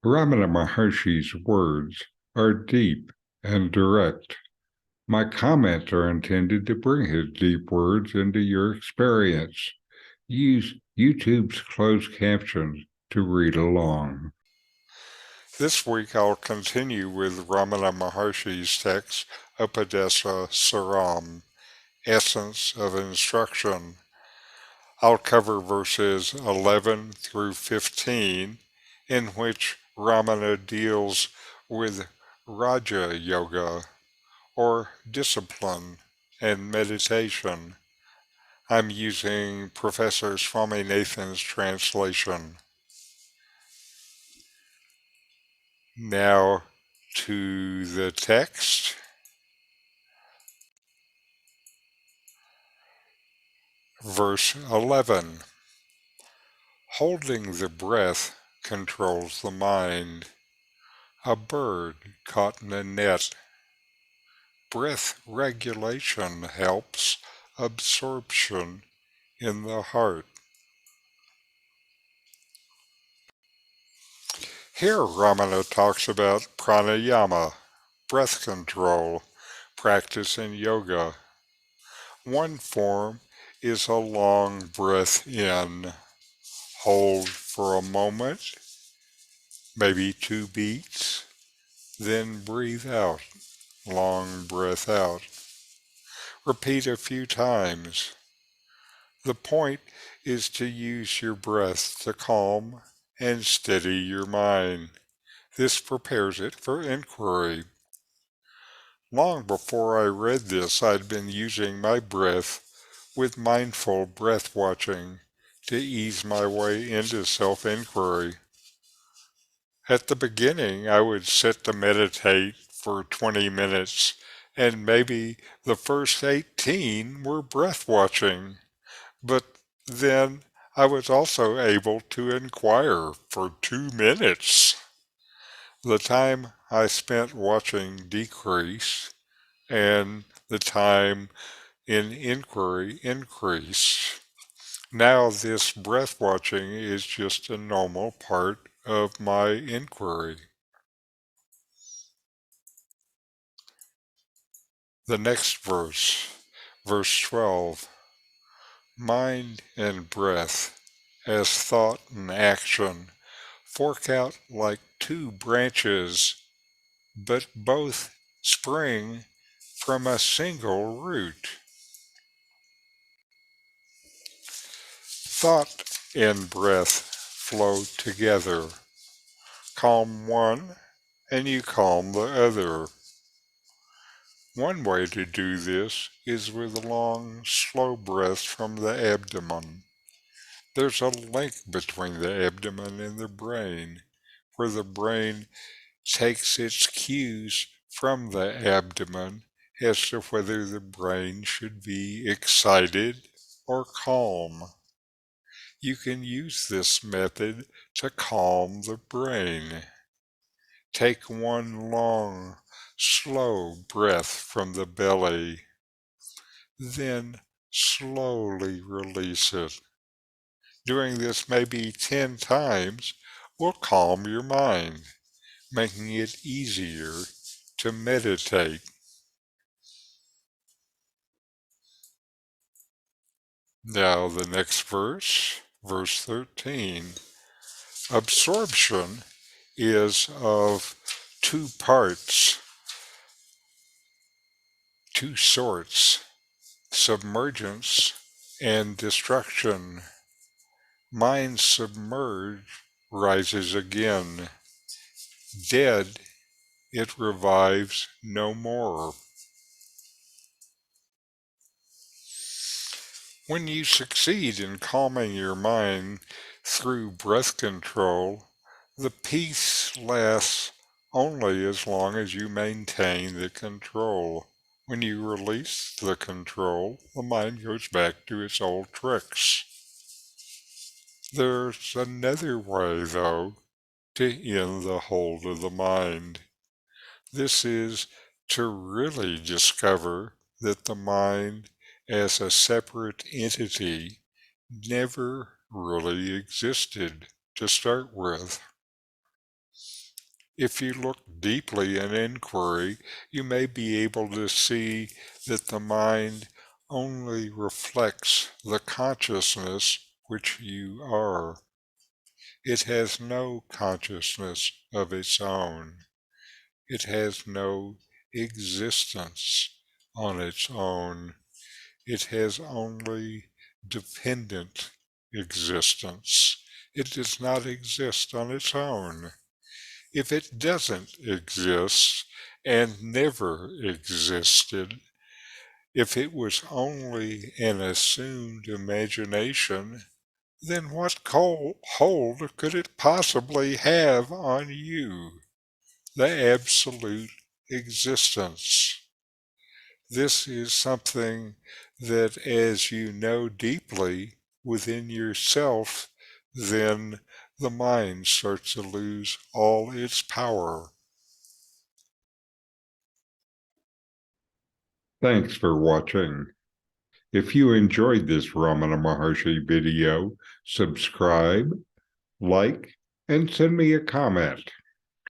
Ramana Maharshi's words are deep and direct. My comments are intended to bring his deep words into your experience. Use YouTube's closed captions to read along. This week I'll continue with Ramana Maharshi's text, Upadesa Saram, Essence of Instruction. I'll cover verses 11 through 15, in which Ramana deals with Raja Yoga, or discipline and meditation. I'm using Professor Swaminathan's translation. Now to the text. Verse 11. Holding the breath controls the mind. A bird caught in a net. Breath regulation helps absorption in the heart. Here Ramana talks about pranayama, breath control, practice in yoga. One form is a long breath in. Hold for a moment, maybe 2 beats, then breathe out, long breath out. Repeat a few times. The point is to use your breath to calm and steady your mind. This prepares it for inquiry. Long before I read this, I'd been using my breath with mindful breath watching to ease my way into self-inquiry. At the beginning, I would sit to meditate for 20 minutes, and maybe the first 18 were breath watching. But then I was also able to inquire for 2 minutes. The time I spent watching decreased, and the time in inquiry increased. Now this breath watching is just a normal part of my inquiry. The next verse, verse 12. Mind and breath, as thought and action, fork out like 2 branches, but both spring from a single root. Thought and breath flow together. Calm one, and you calm the other. One way to do this is with long, slow breaths from the abdomen. There's a link between the abdomen and the brain, where the brain takes its cues from the abdomen as to whether the brain should be excited or calm. You can use this method to calm the brain. Take one long, slow breath from the belly, then slowly release it. Doing this maybe 10 times will calm your mind, making it easier to meditate. Now the next verse, verse 13. Absorption is of 2 parts, 2 sorts, submergence and destruction. Mind submerged rises again. Dead, it revives no more. When you succeed in calming your mind through breath control, the peace lasts only as long as you maintain the control. When you release the control, the mind goes back to its old tricks. There's another way, though, to end the hold of the mind. This is to really discover that the mind as a separate entity never really existed to start with. If you look deeply in inquiry, you may be able to see that the mind only reflects the consciousness which you are. It has no consciousness of its own. It has no existence on its own. It has only dependent existence. It does not exist on its own. If it doesn't exist and never existed, if it was only an assumed imagination, then what hold could it possibly have on you, the absolute existence? This is something that as you know deeply within yourself, then the mind starts to lose all its power. Thanks for watching. If you enjoyed this Ramana Maharshi video, subscribe, like, and send me a comment.